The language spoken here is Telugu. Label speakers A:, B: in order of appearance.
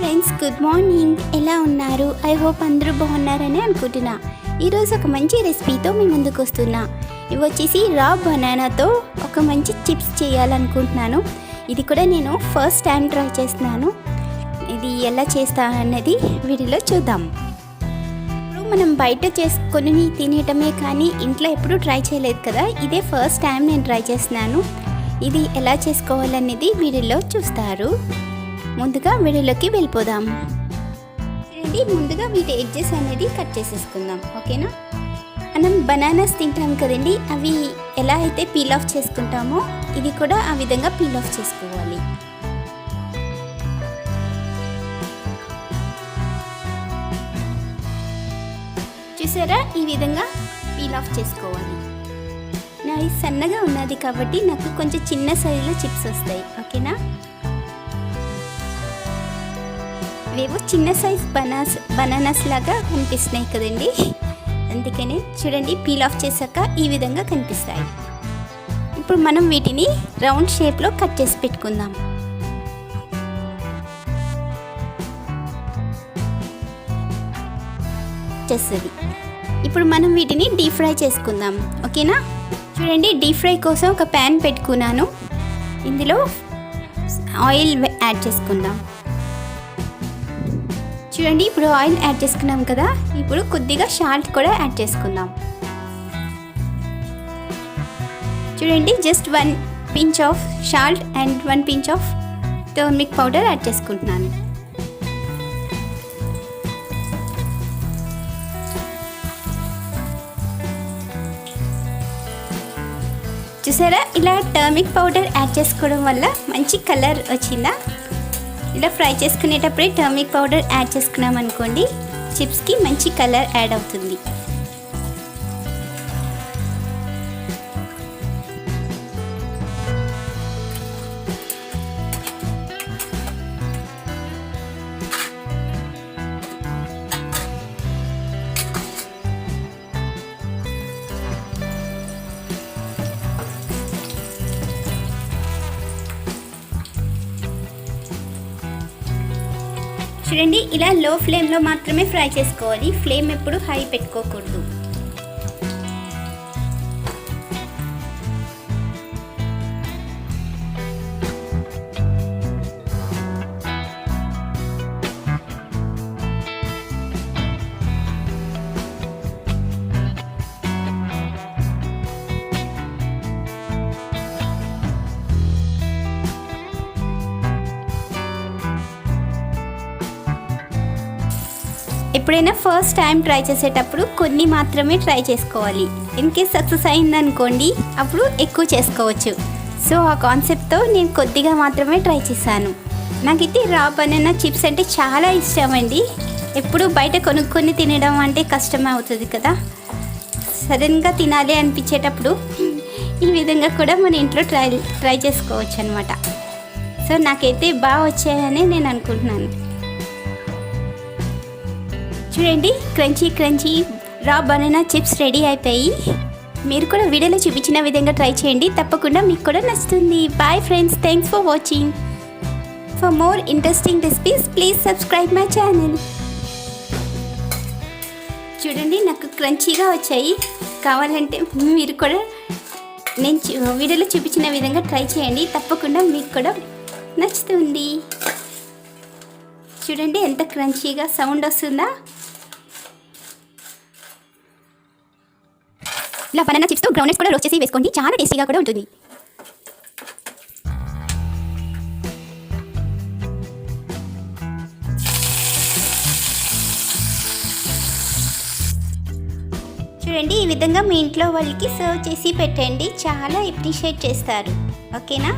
A: Friends, good morning. ఎలా ఉన్నారు? ఐ హోప్ అందరూ బాగున్నారని అనుకుంటున్నా. ఈరోజు ఒక మంచి రెసిపీతో మీ ముందుకు వస్తున్నా. ఇవి వచ్చేసి రా బనానాతో ఒక మంచి చిప్స్ చేయాలనుకుంటున్నాను. ఇది కూడా నేను ఫస్ట్ టైం ట్రై చేస్తున్నాను. ఇది ఎలా చేస్తా అన్నది వీడియోలో చూద్దాం. ఇప్పుడు మనం బయట చేసుకొని తినేయటమే కానీ ఇంట్లో ఎప్పుడూ ట్రై చేయలేదు కదా. ఇదే ఫస్ట్ టైం నేను ట్రై చేస్తున్నాను. ఇది ఎలా చేసుకోవాలనేది వీడియోలో చూస్తారు. ముందుగా వీడియోలోకి వెళ్ళిపోదాం. ముందుగా వీటి ఎడ్జెస్ అనేది కట్ చేసేసుకుందాం. ఓకేనా? మనం బనానాస్ తింటాం కదండి, అవి ఎలా అయితే పీల్ ఆఫ్ చేసుకుంటామో ఇది కూడా ఆ విధంగా పీల్ ఆఫ్ చేసుకోవాలి. చూసారా, ఈ విధంగా పీల్ ఆఫ్ చేసుకోవాలి. నాది సన్నగా ఉన్నది కాబట్టి నాకు కొంచెం చిన్న సైజులో చిప్స్ వస్తాయి. ఓకేనా? ఇవేవో చిన్న సైజ్ బనానాస్ లాగా కనిపిస్తున్నాయి కదండి, అందుకని చూడండి పీల్ ఆఫ్ చేశాక ఈ విధంగా కనిపిస్తాయి. ఇప్పుడు మనం వీటిని రౌండ్ షేప్లో కట్ చేసి పెట్టుకుందాం. ఇప్పుడు మనం వీటిని డీప్ ఫ్రై చేసుకుందాం. ఓకేనా? చూడండి, డీప్ ఫ్రై కోసం ఒక ప్యాన్ పెట్టుకున్నాను. ఇందులో ఆయిల్ యాడ్ చేసుకుందాం. చూడండి, ఇప్పుడు ఆయిల్ యాడ్ చేసుకున్నాం కదా, ఇప్పుడు కొద్దిగా సాల్ట్ కూడా యాడ్ చేసుకుందాం. చూడండి, just 1 pinch of salt and 1 pinch of turmeric powder add చేసుకుంటున్నాను. చూసారా, ఇలా టర్మరిక్ పౌడర్ యాడ్ చేసుకోవడం వల్ల మంచి కలర్ వచ్చిందా? ఇలా ఫ్రై చేసుకునేటప్పుడే టర్మరిక్ పౌడర్ యాడ్ చేసుకున్నాం అనుకోండి, చిప్స్కి మంచి కలర్ యాడ్ అవుతుంది. చూడండి, ఇలా లో ఫ్లేమ్లో మాత్రమే ఫ్రై చేసుకోవాలి. ఫ్లేమ్ ఎప్పుడు హై పెట్టుకోకూడదు. ఎప్పుడైనా ఫస్ట్ టైం ట్రై చేసేటప్పుడు కొన్ని మాత్రమే ట్రై చేసుకోవాలి. ఇన్కేస్ సక్సెస్ అయిందనుకోండి, అప్పుడు ఎక్కువ చేసుకోవచ్చు. సో ఆ కాన్సెప్ట్తో నేను కొద్దిగా మాత్రమే ట్రై చేశాను. నాకైతే రా బనానా చిప్స్ అంటే చాలా ఇష్టం అండి. ఎప్పుడు బయట కొనుక్కొని తినడం అంటే కష్టమే అవుతుంది కదా. సడన్గా తినాలి అనిపించేటప్పుడు ఈ విధంగా కూడా మన ఇంట్లో ట్రై చేసుకోవచ్చు అనమాట. సో నాకైతే బాగా వచ్చాయని నేను అనుకుంటున్నాను. చూడండి, క్రంచీ రా బనానా చిప్స్ రెడీ అయిపోయి. మీరు కూడా వీడియోలో చూపించిన విధంగా ట్రై చేయండి, తప్పకుండా మీకు కూడా నచ్చుతుంది. Bye friends, thanks for watching. For more interesting recipes please subscribe my channel. చూడండి, నాకు క్రంచీగా వచ్చాయి. కావాలంటే మీరు కూడా నేను వీడియోలో చూపించిన విధంగా ట్రై చేయండి, తప్పకుండా మీకు కూడా నచ్చుతుంది. చూడండి ఎంత క్రంచీగా సౌండ్ వస్తుందా. ఇలా బనానా చిప్స్తో గ్రౌండ్నట్స్ కూడా రోస్ట్ చేసి వేసుకోండి, చాలా టేస్టీగా కూడా ఉంటుంది. చూడండి, ఈ విధంగా మీ ఇంట్లో వాళ్ళకి సర్వ్ చేసి పెట్టండి, చాలా అప్రిషియేట్ చేస్తారు. ఓకేనా?